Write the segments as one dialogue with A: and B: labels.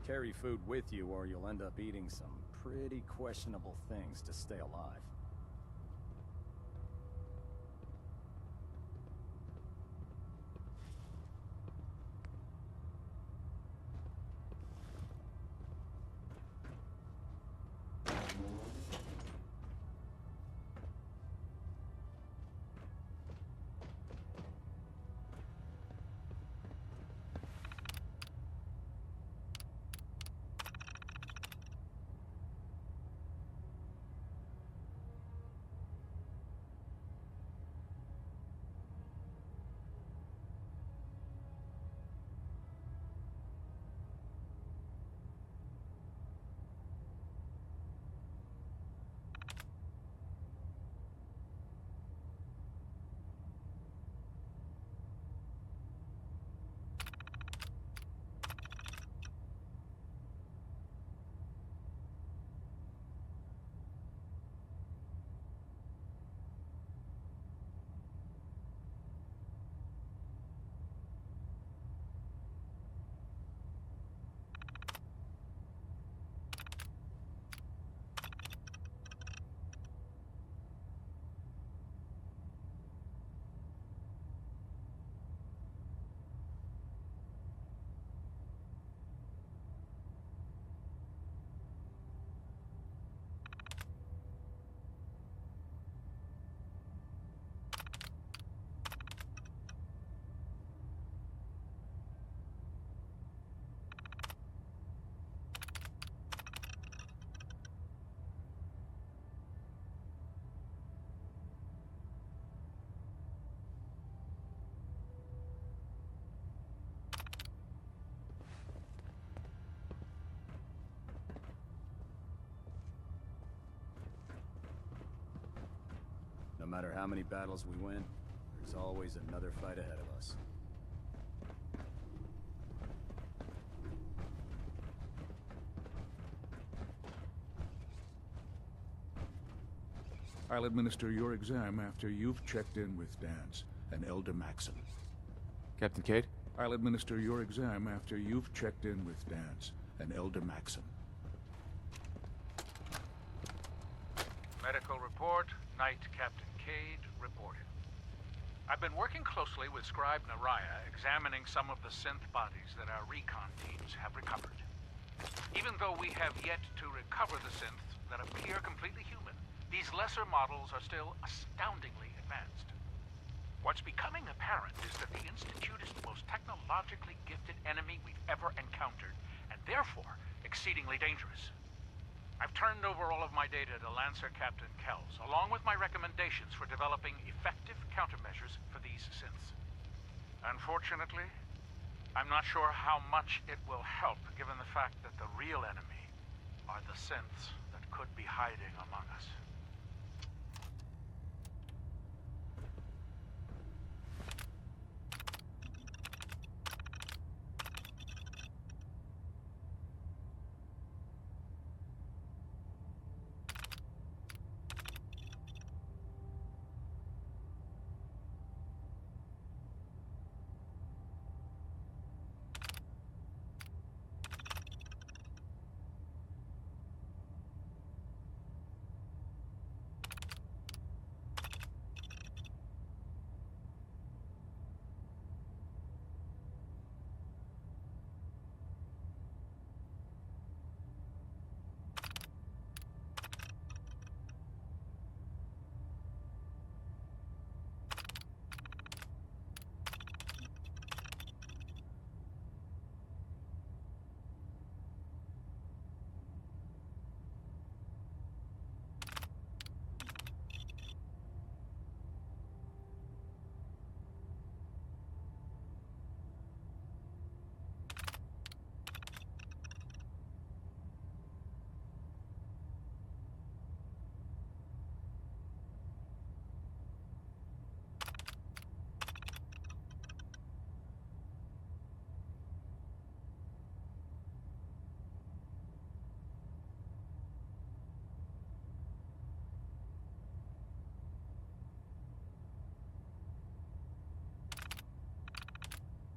A: Carry food with you or you'll end up eating some pretty questionable things to stay alive. No matter how many battles we win, there's always another fight ahead of us.
B: I'll administer your exam after you've checked in with Dance and Elder Maxim.
C: Captain Cade?
B: I'll administer your exam after you've checked in with Dance and Elder Maxim.
D: Medical report, Knight Captain Cade reported. I've been working closely with Scribe Naraya, examining some of the synth bodies that our recon teams have recovered. Even though we have yet to recover the synths that appear completely human, these lesser models are still astoundingly advanced. What's becoming apparent is that the Institute is the most technologically gifted enemy we've ever encountered, and therefore exceedingly dangerous. I've turned over all of my data to Lancer Captain Kells, along with my recommendations for developing effective countermeasures for these synths. Unfortunately, I'm not sure how much it will help, given the fact that the real enemy are the synths that could be hiding among us.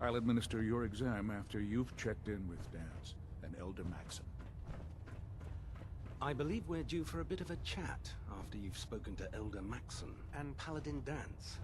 B: I'll administer your exam after you've checked in with Dance and Elder Maxim.
E: I believe we're due for a bit of a chat after you've spoken to Elder Maxon and Paladin Dance.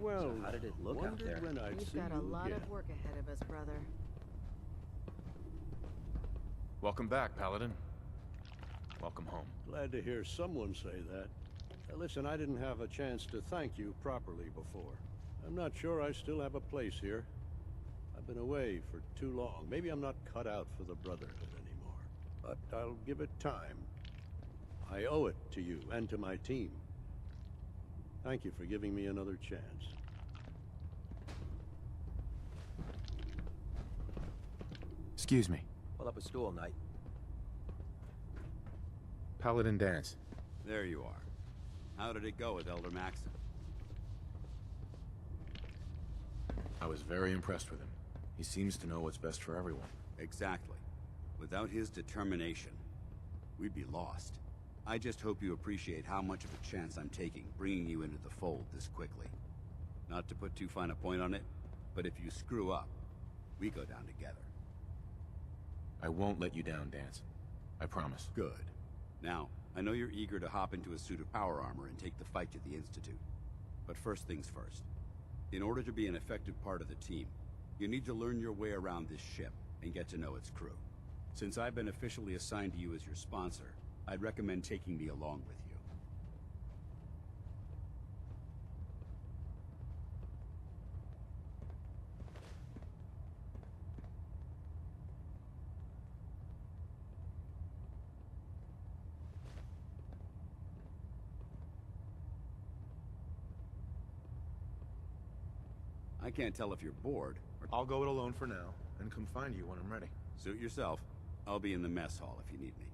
F: Well,
G: So how did it look out there?
F: when I'd
H: You've
F: see
H: got a
F: you
H: lot
F: again.
H: of work ahead of us, brother.
C: Welcome back, Paladin. Welcome home.
F: Glad to hear someone say that. Listen, I didn't have a chance to thank you properly before. I'm not sure I still have a place here. I've been away for too long. Maybe I'm not cut out for the Brotherhood anymore. But I'll give it time. I owe it to you and to my team. Thank you for giving me another chance.
C: Excuse me.
G: Pull up a stool, Knight.
C: Paladin Dance.
A: There you are. How did it go with Elder Maxon?
C: I was very impressed with him. He seems to know what's best for everyone.
A: Exactly. Without his determination, we'd be lost. I just hope you appreciate how much of a chance I'm taking bringing you into the fold this quickly. Not to put too fine a point on it, but if you screw up, we go down together.
C: I won't let you down, Dance. I promise.
A: Good. Now, I know you're eager to hop into a suit of power armor and take the fight to the Institute. But first things first. In order to be an effective part of the team, you need to learn your way around this ship and get to know its crew. Since I've been officially assigned to you as your sponsor, I'd recommend taking me along with you. I can't tell if you're bored, or
C: I'll go it alone for now, and come find you when I'm ready.
A: suit yourself. I'll be in the mess hall if you need me.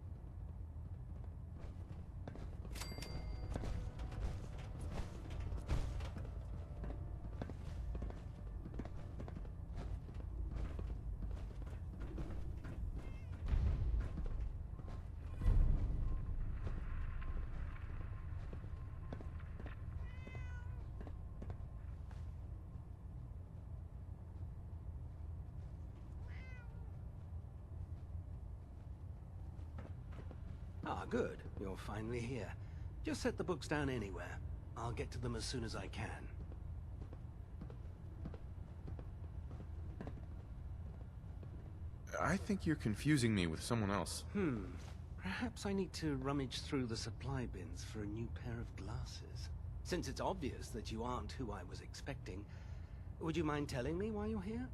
E: Ah, good. You're finally here. Just set the books down anywhere. I'll get to them as soon as I can.
C: I think you're confusing me with someone else.
E: Perhaps I need to rummage through the supply bins for a new pair of glasses. Since it's obvious that you aren't who I was expecting, would you mind telling me why you're here?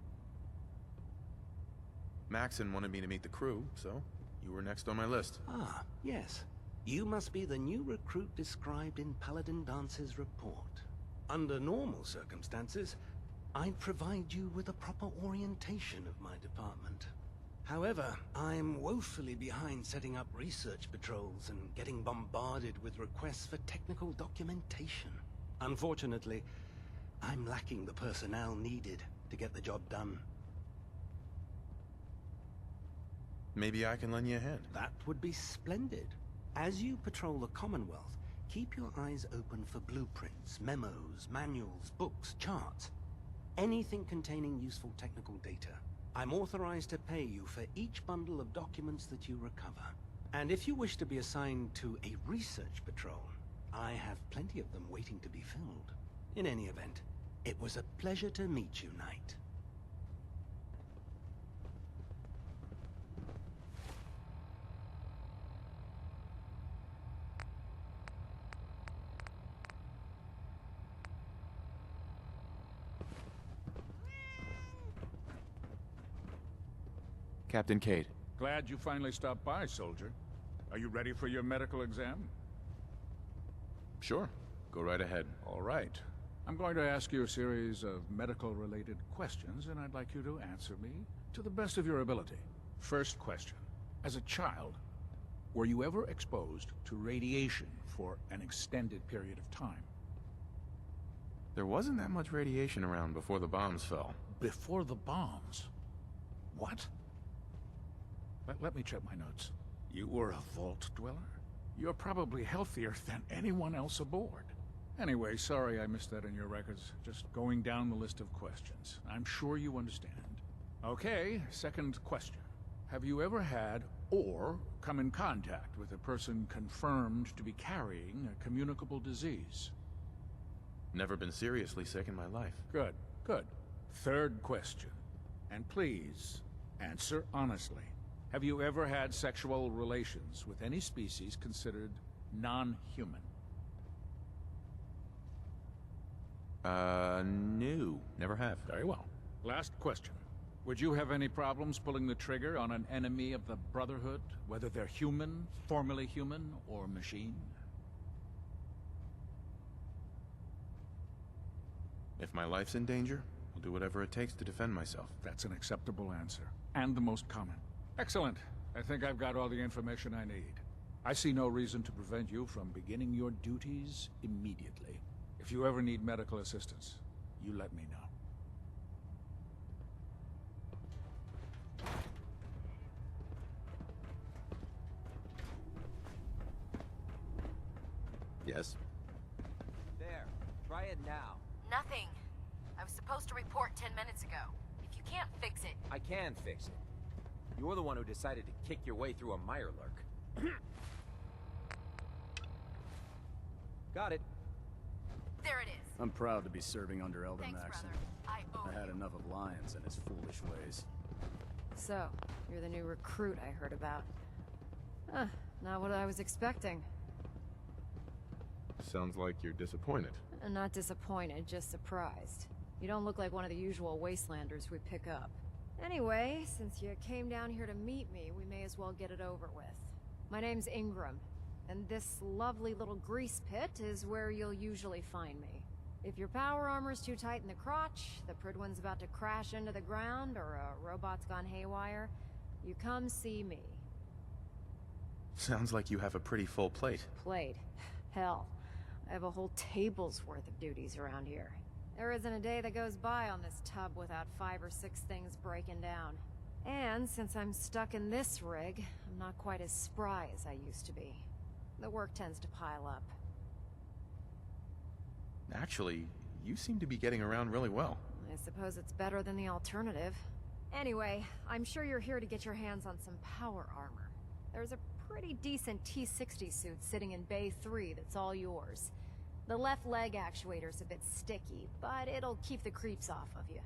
C: Maxon wanted me to meet the crew, so you were next on my list.
E: Ah, yes. You must be the new recruit described in Paladin Dance's report. Under normal circumstances, I'd provide you with a proper orientation of my department. However, I'm woefully behind setting up research patrols and getting bombarded with requests for technical documentation. Unfortunately, I'm lacking the personnel needed to get the job done.
C: Maybe I can lend you a hand.
E: That would be splendid. As you patrol the Commonwealth, keep your eyes open for blueprints, memos, manuals, books, charts. Anything containing useful technical data. I'm authorized to pay you for each bundle of documents that you recover. And if you wish to be assigned to a research patrol, I have plenty of them waiting to be filled. In any event, it was a pleasure to meet you, Knight.
C: Captain Cade.
B: Glad you finally stopped by, soldier. Are you ready for your medical exam?
C: Sure. Go right ahead.
B: All right. I'm going to ask you a series of medical-related questions, and I'd like you to answer me to the best of your ability. First question. As a child, were you ever exposed to radiation for an extended period of time?
C: There wasn't that much radiation around before the bombs fell.
B: Before the bombs? What? Let me check my notes. You were a vault dweller? You're probably healthier than anyone else aboard. Anyway, sorry I missed that in your records. Just going down the list of questions. I'm sure you understand. Okay, second question. Have you ever had or come in contact with a person confirmed to be carrying a communicable disease?
C: Never been seriously sick in my life.
B: Good, good. Third question. And please, answer honestly. Have you ever had sexual relations with any species considered non-human?
C: No. Never have.
B: Very well. Last question. Would you have any problems pulling the trigger on an enemy of the Brotherhood, whether they're human, formerly human, or machine?
C: If my life's in danger, I'll do whatever it takes to defend myself.
B: That's an acceptable answer, and the most common. Excellent. I think I've got all the information I need. I see no reason to prevent you from beginning your duties immediately. If you ever need medical assistance, you let me know.
A: Yes?
G: There. Try it now.
H: Nothing. I was supposed to report 10 minutes ago. If you can't fix it...
G: I can fix it. You're the one who decided to kick your way through a Mirelurk. Got it.
H: There it is.
I: I'm proud to be serving under Elder
H: Thanks,
I: Maxon.
H: brother. I owe
I: I had
H: you.
I: enough of Lyons and his foolish ways.
J: So, you're the new recruit I heard about. Not what I was expecting.
C: Sounds like you're disappointed.
J: Not disappointed, just surprised. You don't look like one of the usual wastelanders we pick up. Anyway, since you came down here to meet me, we may as well get it over with. My name's Ingram, and this lovely little grease pit is where you'll usually find me. If your power armor's too tight in the crotch, the Pridwin's about to crash into the ground, or a robot's gone haywire, you come see me.
C: Sounds like you have a pretty full plate.
J: Plate. Hell, I have a whole table's worth of duties around here. There isn't a day that goes by on this tub without 5 or 6 things breaking down. And since I'm stuck in this rig, I'm not quite as spry as I used to be. The work tends to pile up.
C: Actually, you seem to be getting around really well.
J: I suppose it's better than the alternative. Anyway, I'm sure you're here to get your hands on some power armor. There's a pretty decent T-60 suit sitting in Bay 3 that's all yours. The left leg actuator's a bit sticky, but it'll keep the creeps off of you.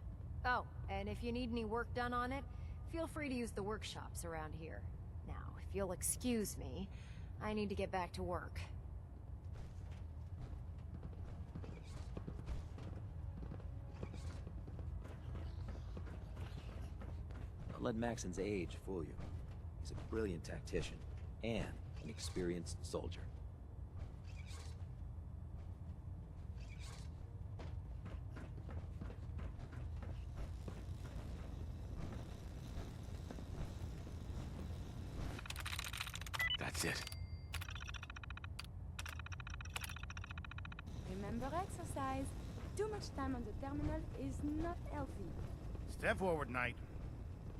J: Oh, and if you need any work done on it, feel free to use the workshops around here. Now, if you'll excuse me, I need to get back to work.
G: Don't let Maxon's age fool you. He's a brilliant tactician and an experienced soldier.
C: That's it.
K: Remember exercise. Too much time on the terminal is not healthy.
L: Step forward, Knight.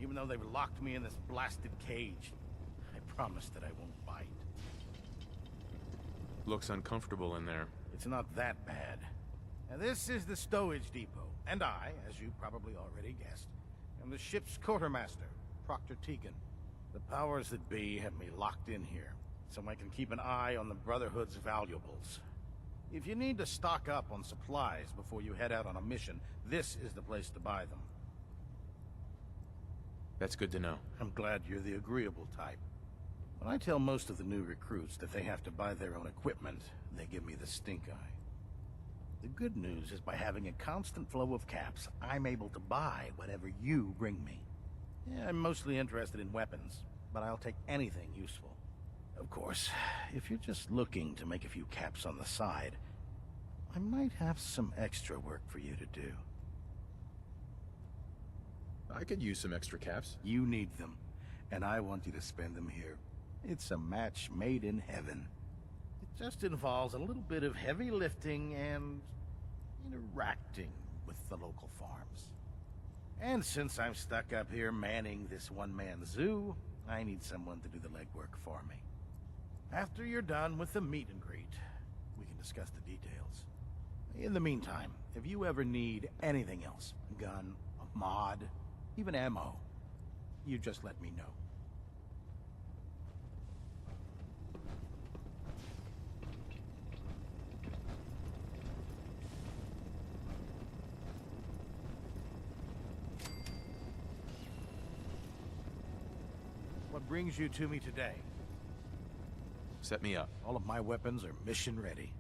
L: Even though they've locked me in this blasted cage, I promise that I won't bite.
C: Looks uncomfortable in there.
L: It's not that bad. Now, this is the stowage depot, and I, as you probably already guessed, am the ship's quartermaster, Proctor Tegan. The powers that be have me locked in here, so I can keep an eye on the Brotherhood's valuables. If you need to stock up on supplies before you head out on a mission, this is the place to buy them.
C: That's good to know.
L: I'm glad you're the agreeable type. When I tell most of the new recruits that they have to buy their own equipment, they give me the stink eye. The good news is by having a constant flow of caps, I'm able to buy whatever you bring me. Yeah, I'm mostly interested in weapons, but I'll take anything useful. Of course, if you're just looking to make a few caps on the side, I might have some extra work for you to do.
C: I could use some extra caps.
L: You need them, and I want you to spend them here. It's a match made in heaven. It just involves a little bit of heavy lifting and interacting with the local farms. And since I'm stuck up here manning this one-man zoo, I need someone to do the legwork for me. After you're done with the meet and greet, we can discuss the details. In the meantime, if you ever need anything else, a gun, a mod, even ammo, you just let me know. What brings you to me today?
C: Set me up.
L: All of my weapons are mission ready.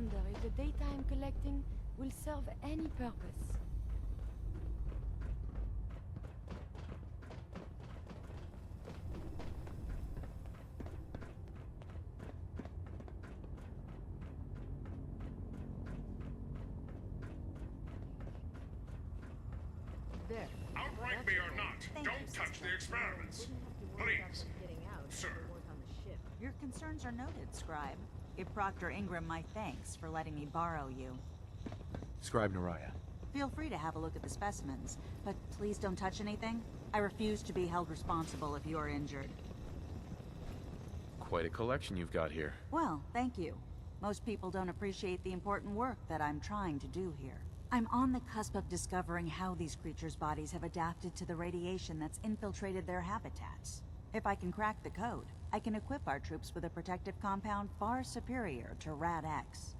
K: wonder if the data I'm collecting will serve any purpose.
J: There.
M: Outright me or not, don't touch the experiments. Please, sir.
N: Your concerns are noted, Scribe. Give Proctor Ingram my thanks for letting me borrow you.
C: Scribe Naraya.
N: Feel free to have a look at the specimens, but please don't touch anything. I refuse to be held responsible if you're injured.
C: Quite a collection you've got here.
N: Well, thank you. Most people don't appreciate the important work that I'm trying to do here. I'm on the cusp of discovering how these creatures' bodies have adapted to the radiation that's infiltrated their habitats. If I can crack the code, I can equip our troops with a protective compound far superior to Rad-X.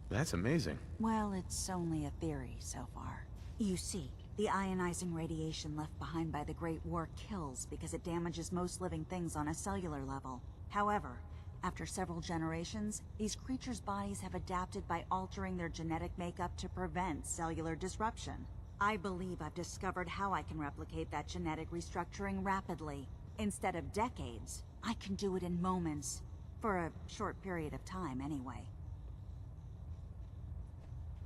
C: That's amazing.
N: Well, it's only a theory so far. You see, the ionizing radiation left behind by the Great War kills because it damages most living things on a cellular level. However, after several generations, these creatures' bodies have adapted by altering their genetic makeup to prevent cellular disruption. I believe I've discovered how I can replicate that genetic restructuring rapidly. Instead of decades, I can do it in moments. For a short period of time, anyway.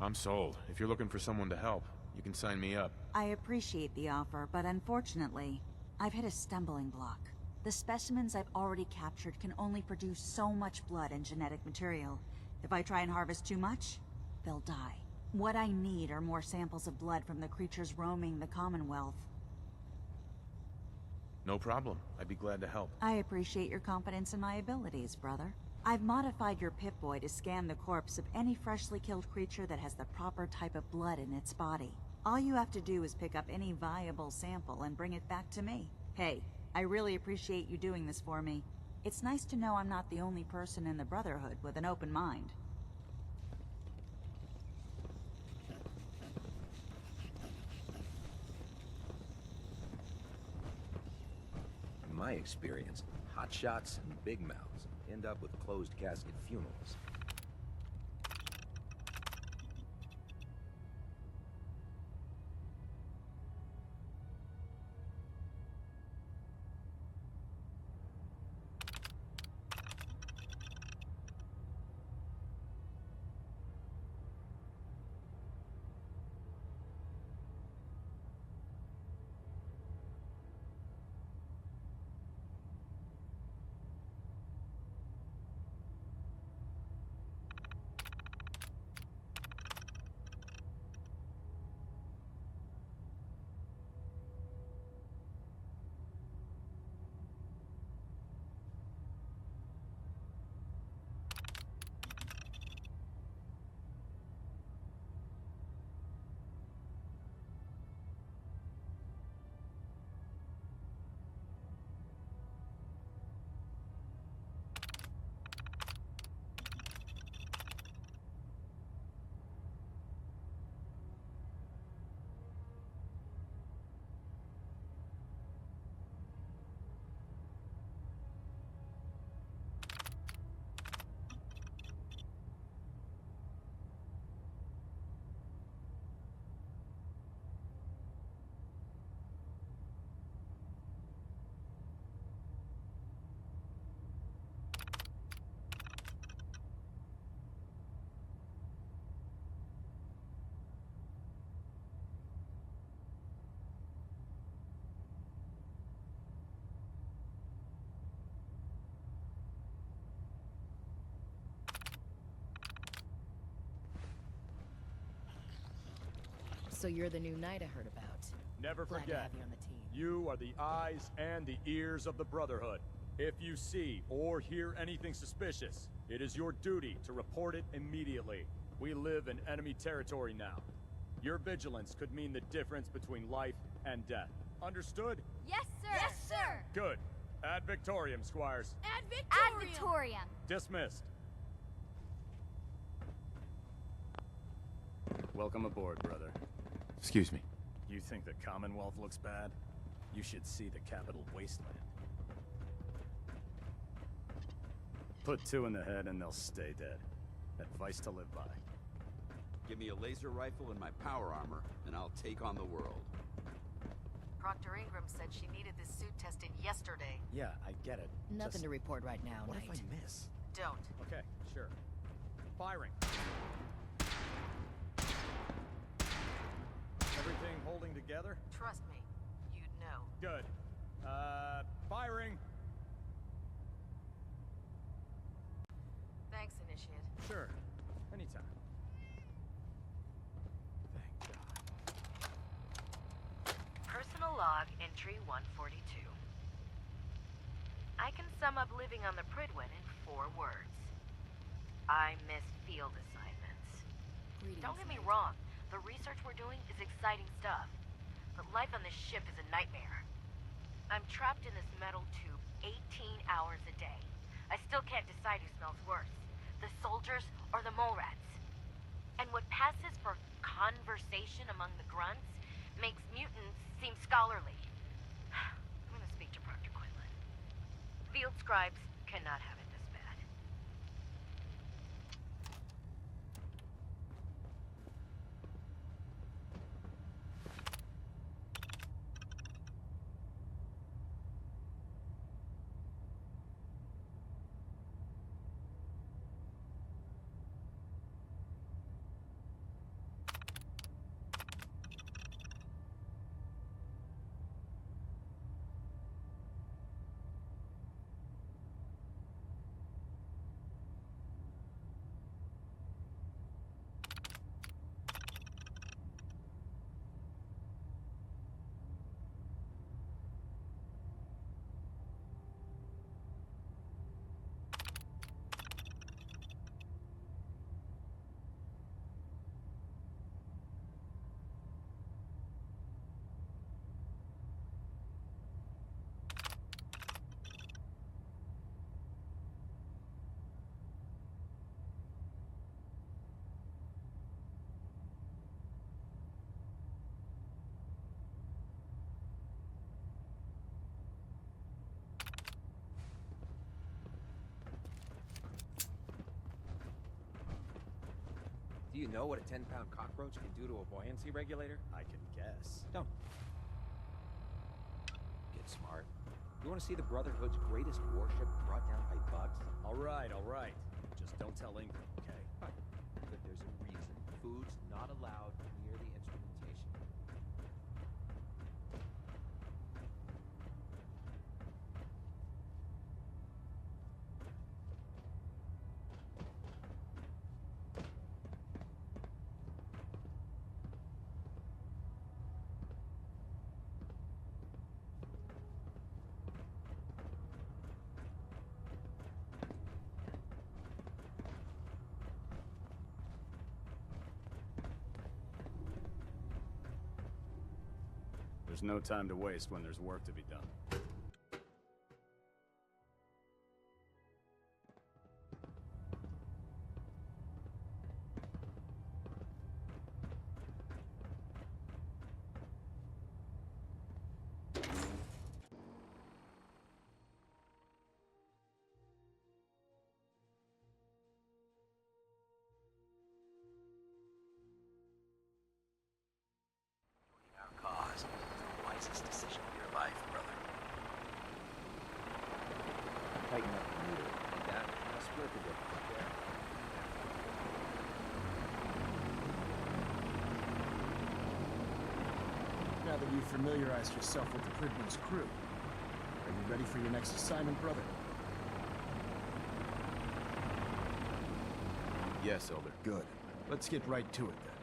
C: I'm sold. If you're looking for someone to help, you can sign me up.
N: I appreciate the offer, but unfortunately, I've hit a stumbling block. The specimens I've already captured can only produce so much blood and genetic material. If I try and harvest too much, they'll die. What I need are more samples of blood from the creatures roaming the Commonwealth.
C: No problem. I'd be glad to help.
N: I appreciate your confidence in my abilities, brother. I've modified your Pip-Boy to scan the corpse of any freshly killed creature that has the proper type of blood in its body. All you have to do is pick up any viable sample and bring it back to me. Hey, I really appreciate you doing this for me. It's nice to know I'm not the only person in the Brotherhood with an open mind.
G: In my experience, hotshots and big mouths end up with closed casket funerals.
J: So you're the new knight I heard about.
I: Never
J: Glad to
I: forget,
J: have you on the team.
I: you are the eyes and the ears of the Brotherhood. If you see or hear anything suspicious, it is your duty to report it immediately. We live in enemy territory now. Your vigilance could mean the difference between life and death. Understood?
H: Yes, sir. Yes, sir.
I: Good. Ad Victoriam, Squires.
H: Ad Victoriam. Ad Victoriam.
I: Dismissed.
F: Welcome aboard, brother.
C: Excuse me.
I: You think the Commonwealth looks bad? You should see the capital wasteland. Put two in the head and they'll stay dead. Advice to live by.
A: Give me a laser rifle and my power armor, and I'll take on the world.
O: Proctor Ingram said she needed this suit tested yesterday.
I: Yeah, I get it.
O: Nothing to report right now,
I: What
O: Knight.
I: if I miss?
O: Don't.
I: Okay, sure. Firing. Everything holding together?
O: Trust me, you'd know.
I: Good. Firing.
O: Thanks, Initiate.
I: Sure. Anytime. Thank God.
O: Personal log entry 142. I can sum up living on the Prydwen in 4 words. I miss field assignments. Don't get me wrong, the research we're doing is exciting stuff. But life on this ship is a nightmare. I'm trapped in this metal tube 18 hours a day. I still can't decide who smells worse, the soldiers or the mole rats. And what passes for conversation among the grunts makes mutants seem scholarly. I'm gonna speak to Proctor Quinlan. Field scribes cannot have it this bad.
G: Do you know what a 10-pound cockroach can do to a buoyancy regulator?
I: I can guess.
G: Don't. Get smart. You want to see the Brotherhood's greatest warship brought down by bugs?
I: All right. Just don't tell Ingram, okay?
G: But there's a reason. Food's not allowed near the instrumentation.
I: There's no time to waste when there's work to be done. Tighten up the meter. Like that. Now split the difference there.
P: Now that you've familiarized yourself with the Prydwen's crew, are you ready for your next assignment, brother?
C: Yes, Elder.
P: Good. Let's get right to it then.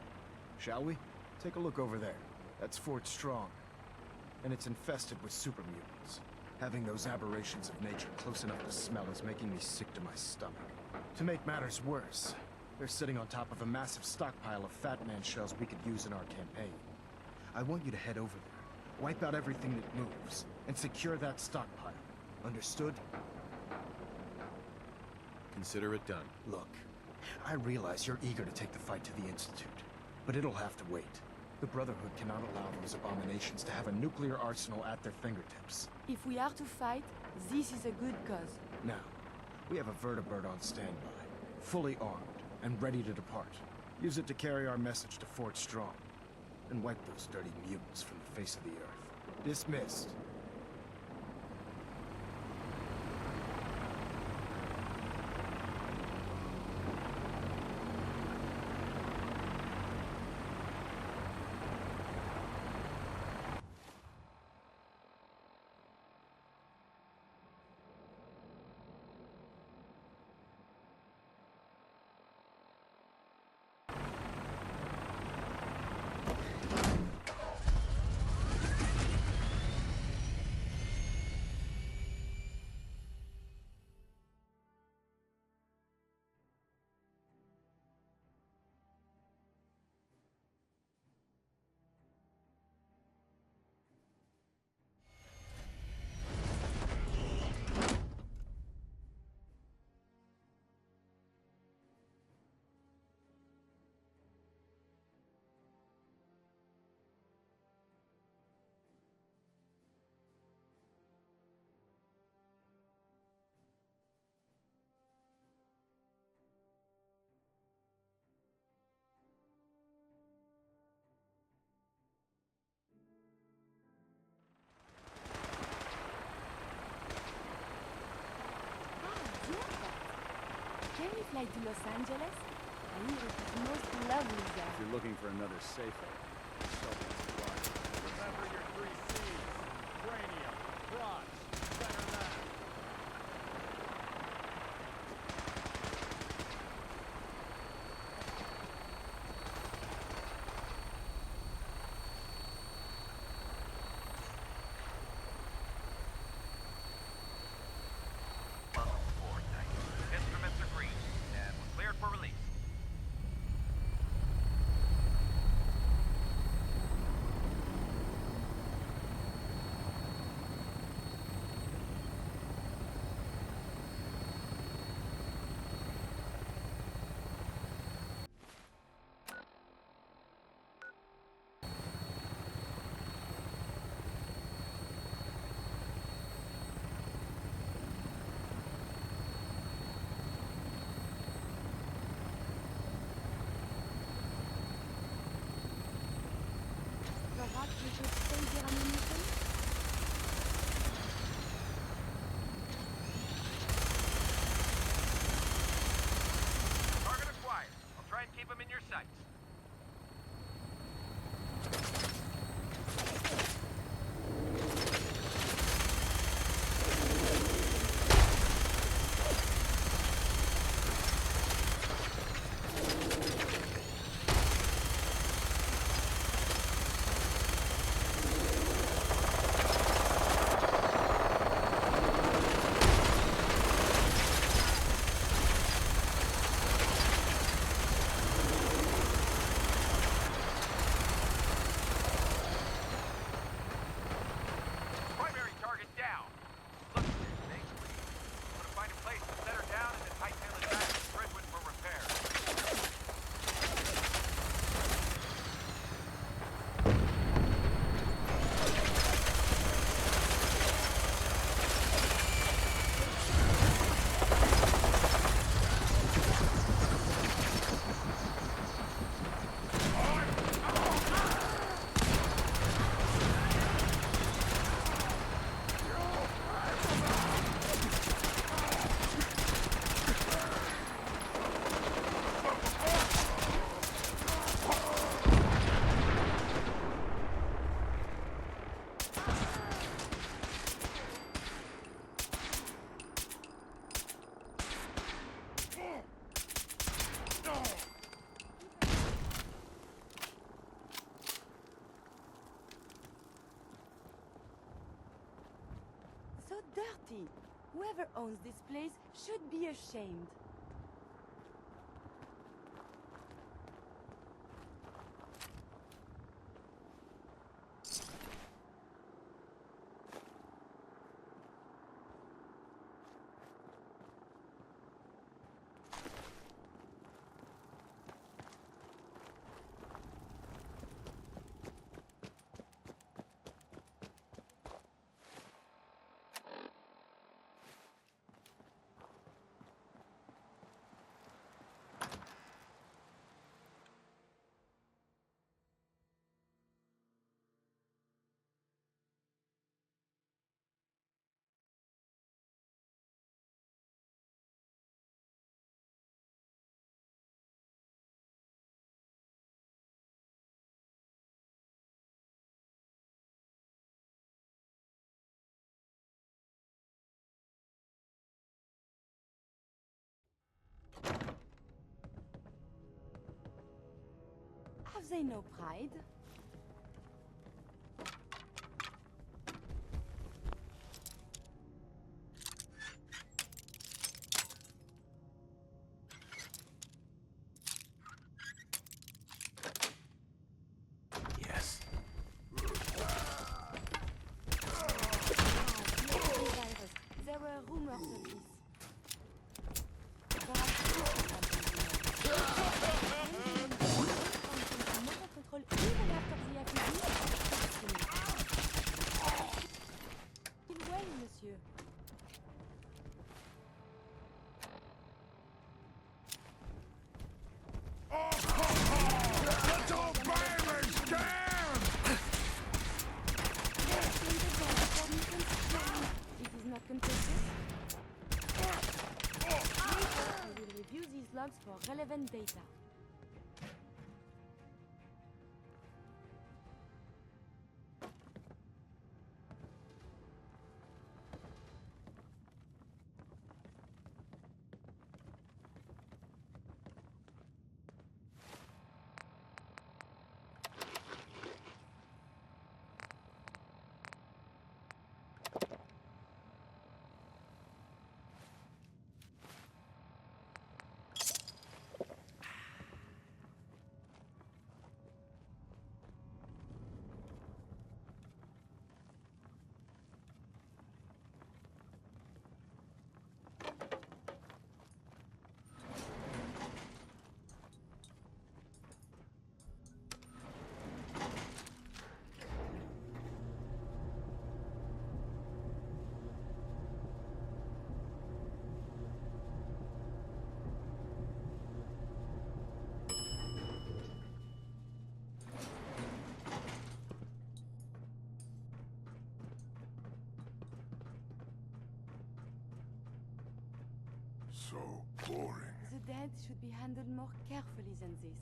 P: Shall we? Take a look over there. That's Fort Strong. And it's infested with super mutants. Having those aberrations of nature close enough to smell is making me sick to my stomach. To make matters worse, they're sitting on top of a massive stockpile of Fat Man shells we could use in our campaign. I want you to head over there, wipe out everything that moves, and secure that stockpile. Understood?
C: Consider it done.
P: Look, I realize you're eager to take the fight to the Institute, but it'll have to wait. The Brotherhood cannot allow those abominations to have a nuclear arsenal at their fingertips.
K: If we are to fight, this is a good cause.
P: Now, we have a vertibird on standby, fully armed, and ready to depart. Use it to carry our message to Fort Strong, and wipe those dirty mutants from the face of the earth. Dismissed.
K: Can we fly to Los Angeles? I hear it is most lovely there.
I: If you're looking for another safe haven, remember your 3 C's. Cranium, crotch, center mass.
Q: Instruments are green, and we're cleared for release.
K: Perhaps we should save your ammunition?
Q: Target acquired. I'll try and keep them in your sights. Primary target down. Look, thanks, please. I'm gonna find a place to set her down and then hightail it back to Brentwood for repair.
K: So dirty. Whoever owns this place should be ashamed. Have they no pride?
C: Yes.
K: There were rumors of this. Control even after the acquisition. Well, monsieur.
M: Little babies down!
K: It is not contentious. Later, I will review these logs for relevant data.
M: So boring.
K: The dead should be handled more carefully than this.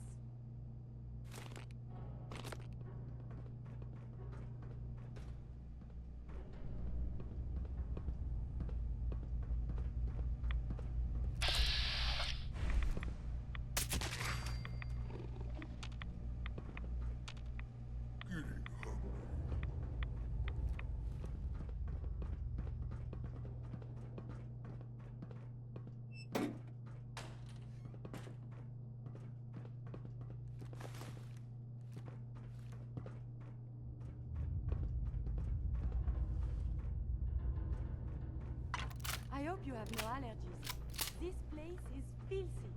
K: I hope you have no allergies. This place is filthy.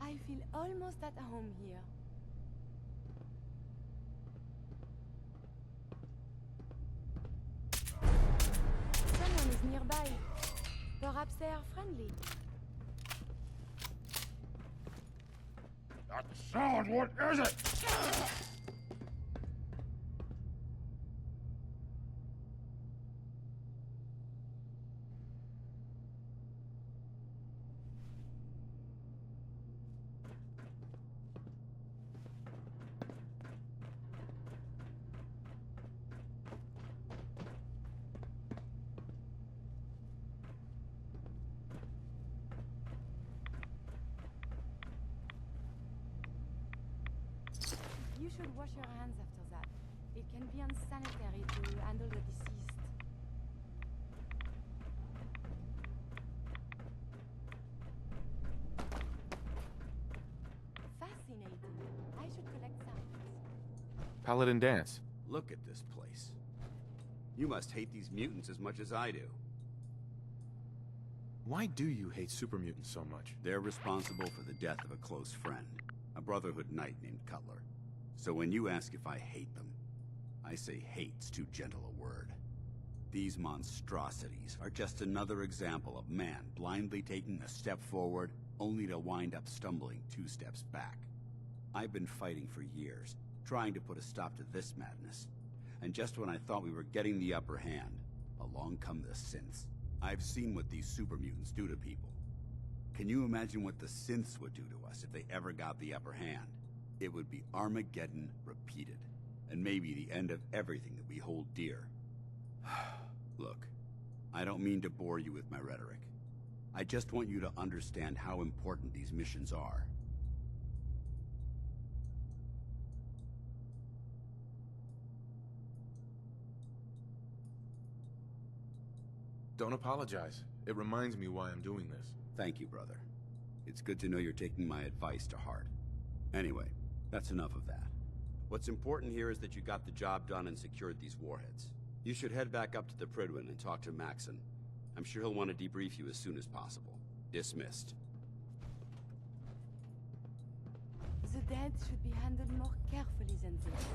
K: I feel almost at home here. Someone is nearby. Perhaps they are friendly.
M: That sound, what is it?
K: You should wash your hands after that. It can be unsanitary to handle the deceased. Fascinating. I should collect samples.
C: Paladin dance.
A: Look at this place. You must hate these mutants as much as I do.
C: Why do you hate super mutants so much?
A: They're responsible for the death of a close friend, a Brotherhood knight named Cutler. So when you ask if I hate them, I say hate's too gentle a word. These monstrosities are just another example of man blindly taking a step forward, only to wind up stumbling 2 steps back. I've been fighting for years, trying to put a stop to this madness. And just when I thought we were getting the upper hand, along come the synths. I've seen what these super mutants do to people. Can you imagine what the synths would do to us if they ever got the upper hand? It would be Armageddon repeated, and maybe the end of everything that we hold dear. Look, I don't mean to bore you with my rhetoric. I just want you to understand how important these missions are.
C: Don't apologize. It reminds me why I'm doing this.
A: Thank you, brother. It's good to know you're taking my advice to heart. Anyway, that's enough of that. What's important here is that you got the job done and secured these warheads. You should head back up to the Prydwen and talk to Maxon. I'm sure he'll want to debrief you as soon as possible. Dismissed.
K: The dead should be handled more carefully than this.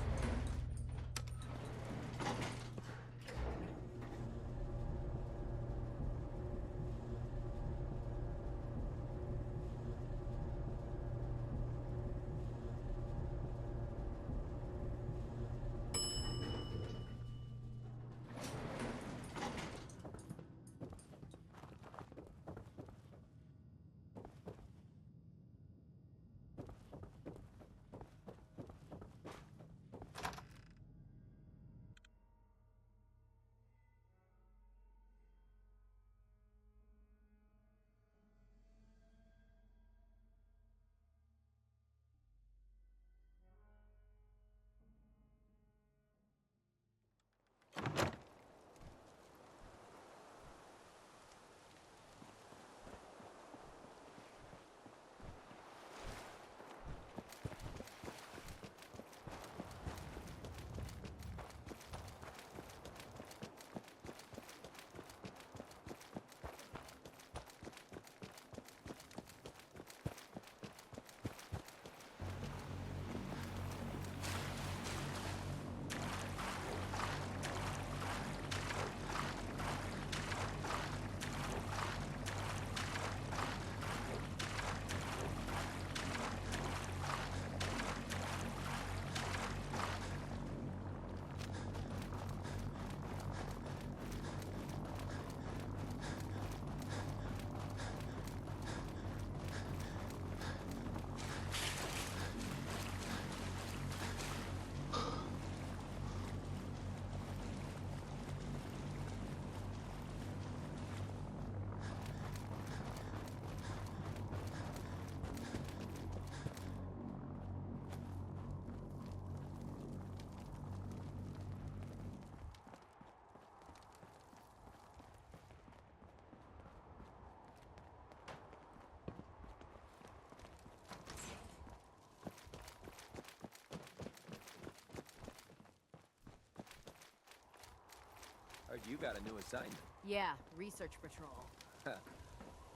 G: Heard you got a new assignment.
J: Yeah, research patrol.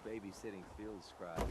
G: Babysitting field scribe.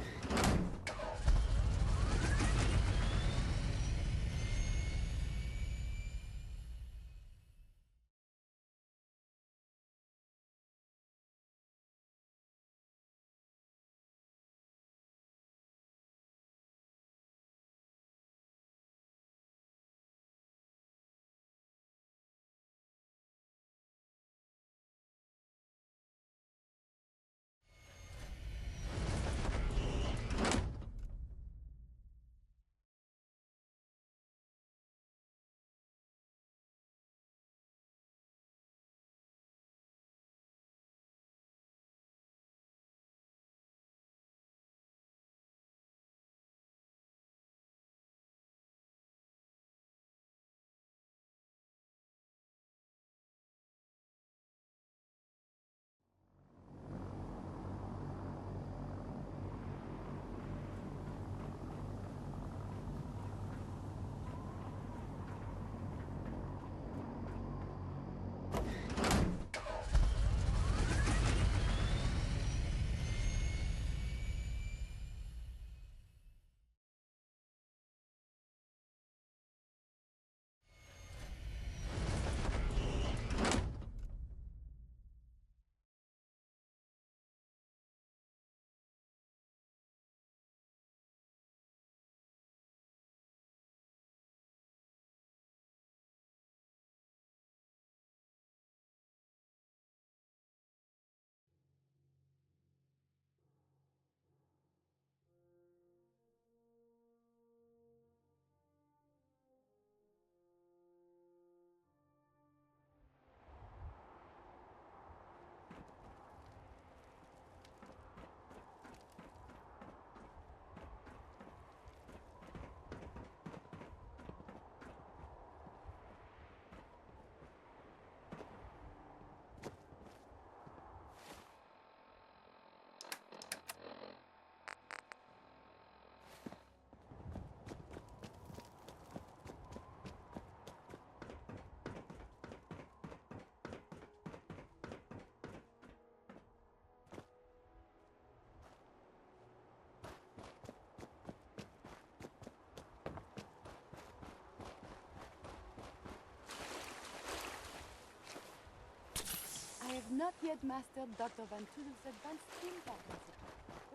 K: have not yet mastered Dr. Van Tudor's advanced impact principle,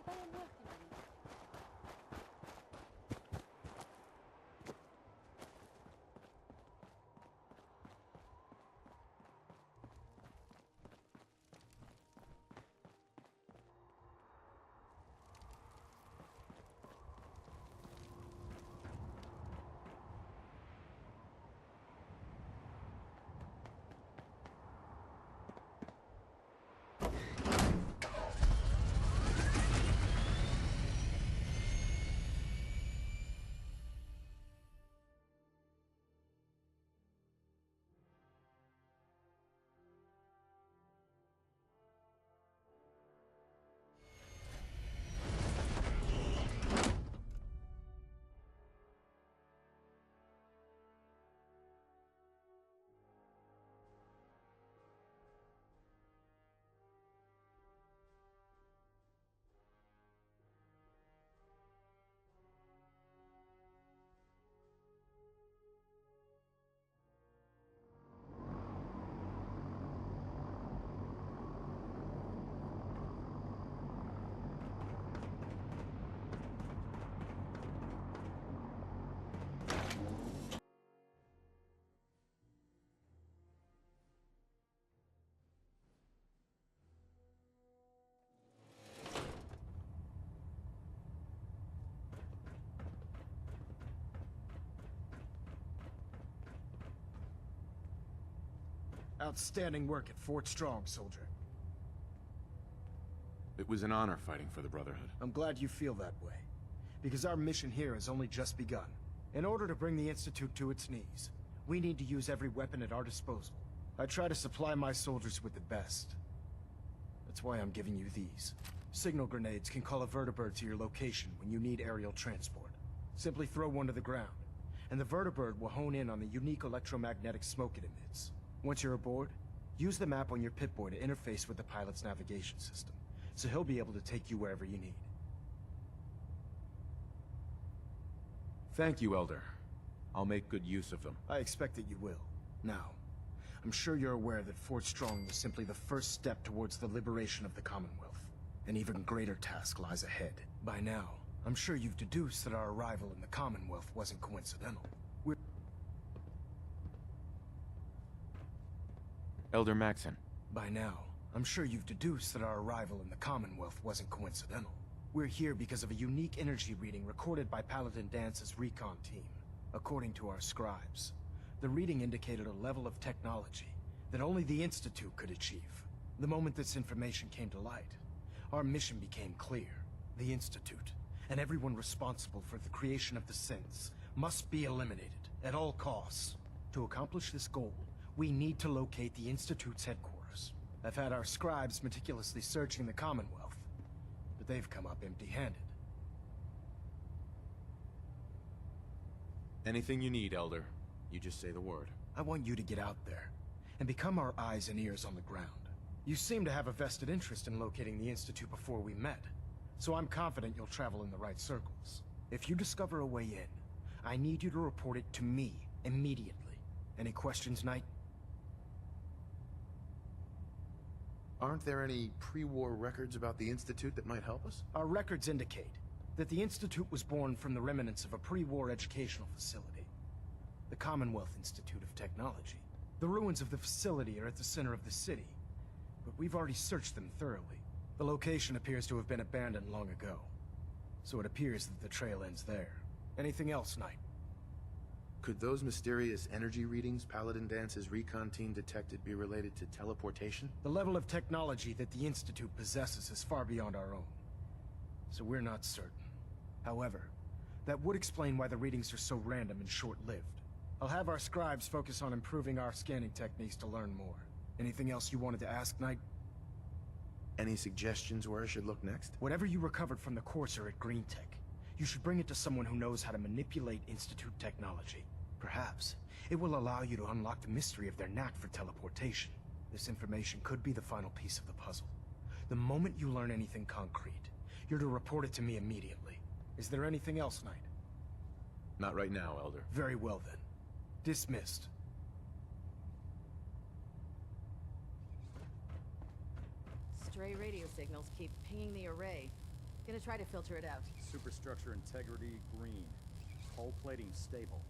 K: but I am working on it.
P: Outstanding work at Fort Strong, soldier.
C: It was an honor fighting for the Brotherhood.
P: I'm glad you feel that way, because our mission here has only just begun. In order to bring the Institute to its knees, we need to use every weapon at our disposal. I try to supply my soldiers with the best. That's why I'm giving you these. Signal grenades can call a vertibird to your location when you need aerial transport. Simply throw one to the ground, and the vertibird will hone in on the unique electromagnetic smoke it emits. Once you're aboard, use the map on your Pip-Boy to interface with the pilot's navigation system, so he'll be able to take you wherever you need.
C: Thank you, Elder. I'll make good use of them.
P: I expect that you will. Now, I'm sure you're aware that Fort Strong was simply the first step towards the liberation of the Commonwealth. An even greater task lies ahead. By now, I'm sure you've deduced that our arrival in the Commonwealth wasn't coincidental.
C: Elder Maxon.
P: By now, I'm sure you've deduced that our arrival in the Commonwealth wasn't coincidental. We're here because of a unique energy reading recorded by Paladin Dance's recon team. According to our scribes, the reading indicated a level of technology that only the Institute could achieve. The moment this information came to light, our mission became clear. The Institute, and everyone responsible for the creation of the synths, must be eliminated at all costs. To accomplish this goal, we need to locate the Institute's headquarters. I've had our scribes meticulously searching the Commonwealth, but they've come up empty-handed.
C: Anything you need, Elder. You just say the word.
P: I want you to get out there and become our eyes and ears on the ground. You seem to have a vested interest in locating the Institute before we met, so I'm confident you'll travel in the right circles. If you discover a way in, I need you to report it to me immediately. Any questions, Knight?
C: Aren't there any pre-war records about the Institute that might help us?
P: Our records indicate that the Institute was born from the remnants of a pre-war educational facility, the Commonwealth Institute of Technology. The ruins of the facility are at the center of the city, but we've already searched them thoroughly. The location appears to have been abandoned long ago, so it appears that the trail ends there. Anything else, Knight?
C: Could those mysterious energy readings Paladin Dance's recon team detected be related to teleportation?
P: The level of technology that the Institute possesses is far beyond our own, so we're not certain. However, that would explain why the readings are so random and short-lived. I'll have our scribes focus on improving our scanning techniques to learn more. Anything else you wanted to ask, Knight?
C: Any suggestions where I should look next?
P: Whatever you recovered from the Courser at Green Tech, you should bring it to someone who knows how to manipulate Institute technology. Perhaps it will allow you to unlock the mystery of their knack for teleportation. This information could be the final piece of the puzzle. The moment you learn anything concrete, you're to report it to me immediately. Is there anything else, Knight?
C: Not right now, Elder.
P: Very well, then. Dismissed.
R: Stray radio signals keep pinging the array. Gonna try to filter it out.
I: Superstructure integrity green. Hull plating stable.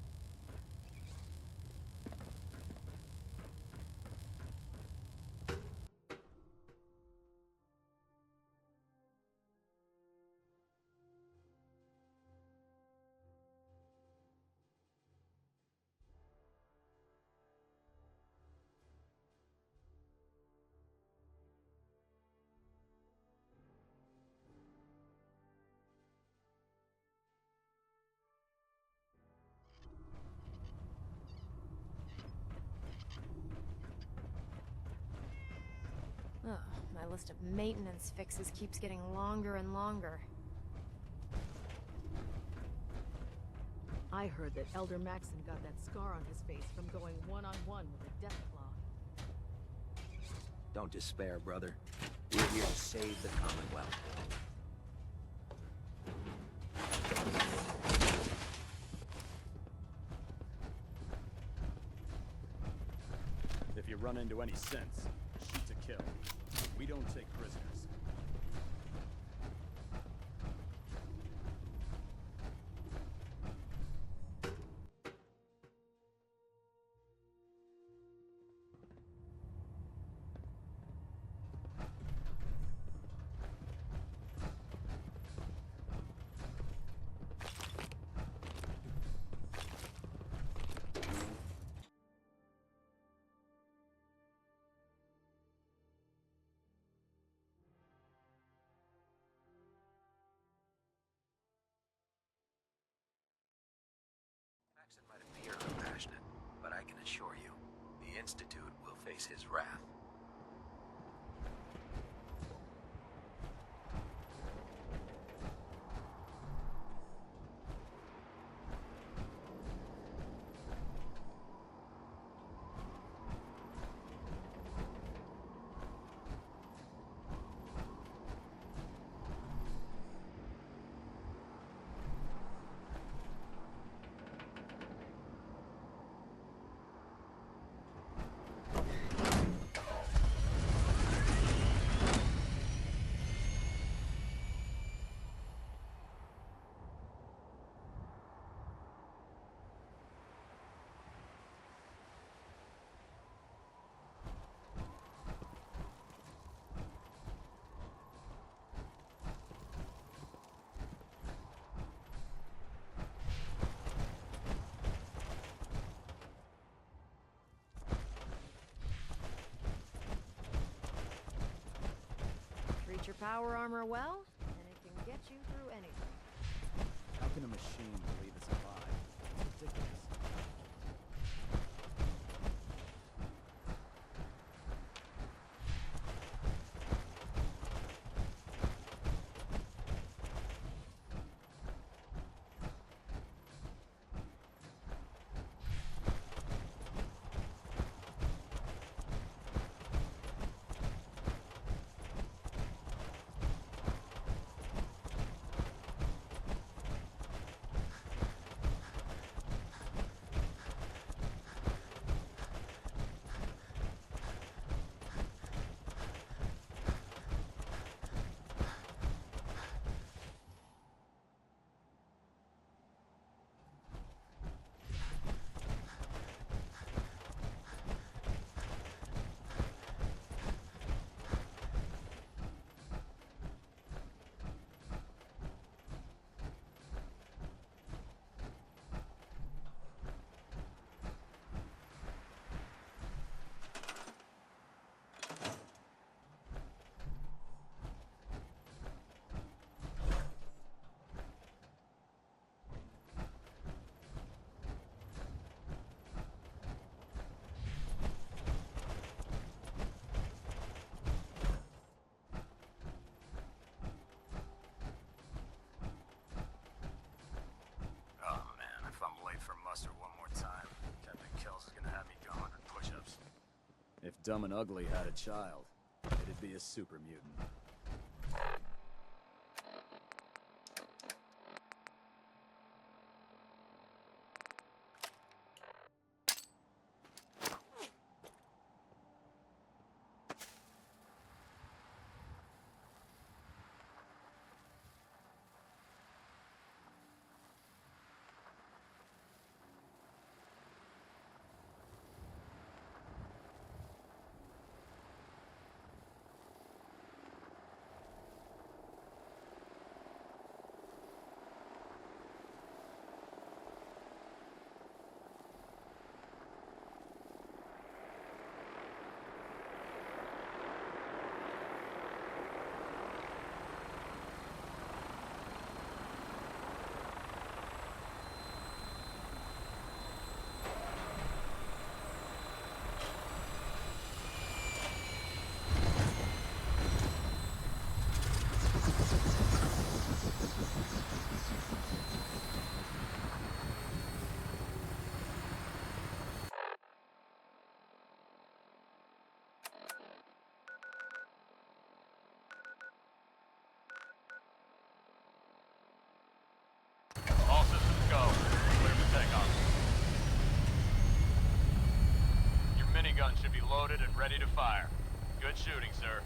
J: Ugh, my list of maintenance fixes keeps getting longer and longer.
R: I heard that Elder Maxon got that scar on his face from going one-on-one with a Deathclaw.
G: Don't despair, brother. We're here to save the Commonwealth.
I: If you run into any sense, shoot to kill. We don't take prisoners.
G: Maxon might appear compassionate, but I can assure you, the Institute will face his wrath.
J: Treat your power armor well, and it can get you through anything.
I: How can a machine believe it's alive? It's ridiculous. If Dumb and Ugly had a child, it'd be a super mutant. gun should be loaded and ready to fire. Good shooting, sir.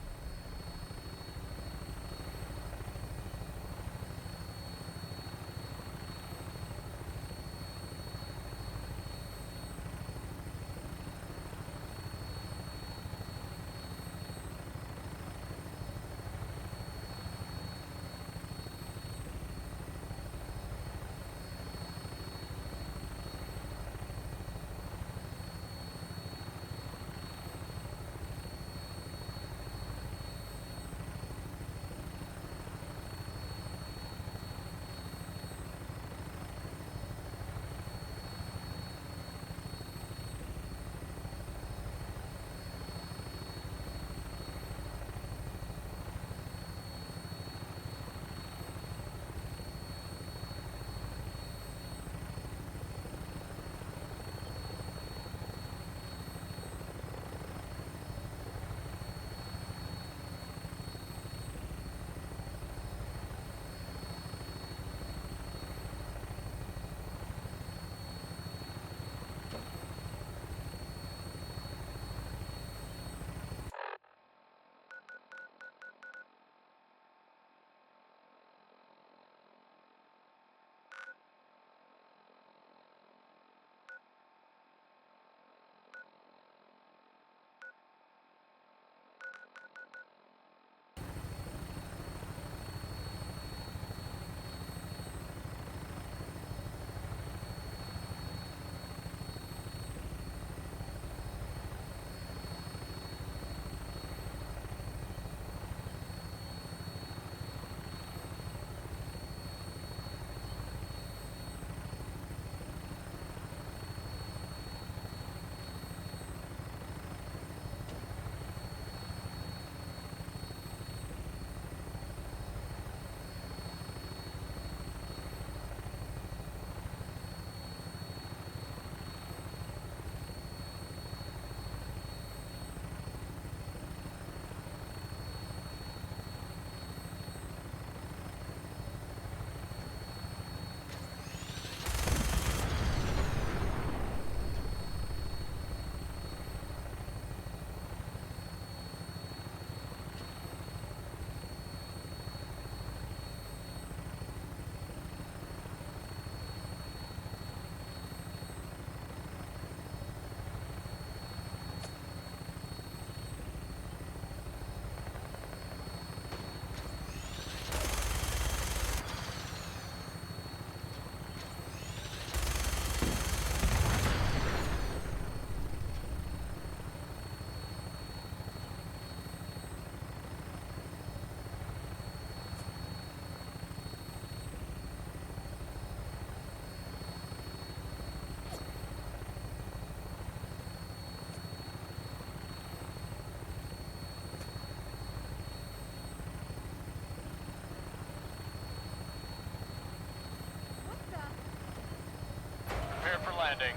I: Prepare for landing.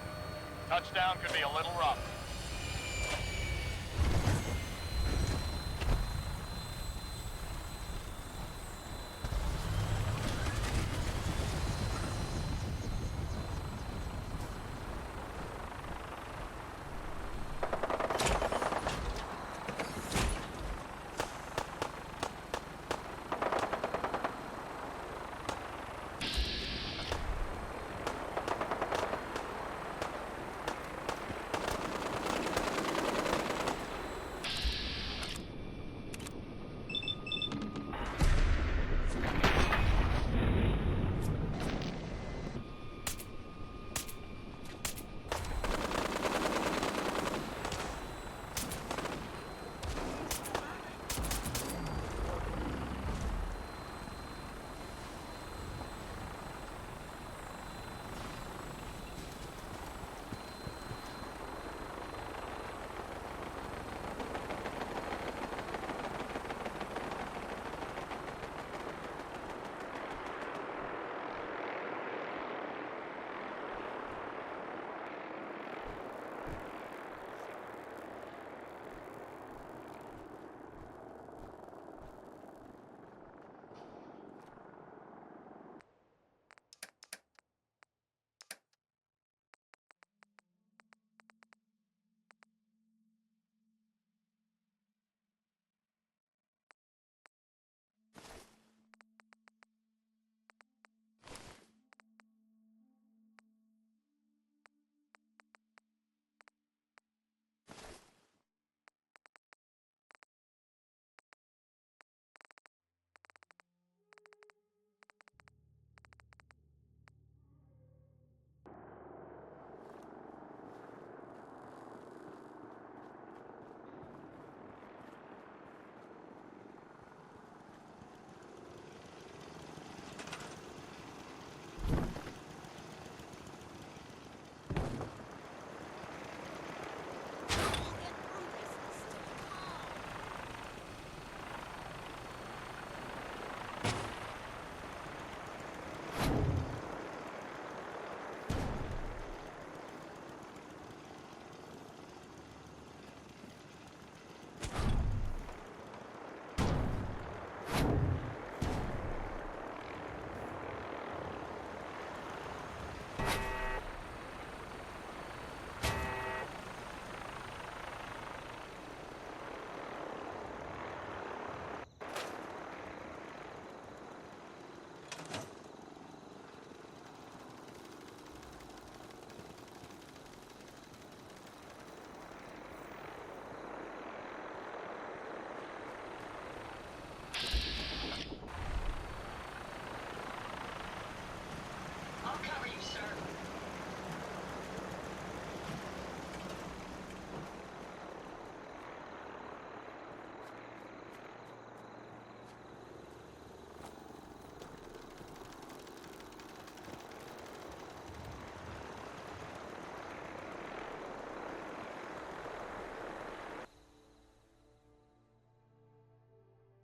I: Touchdown could be a little rough.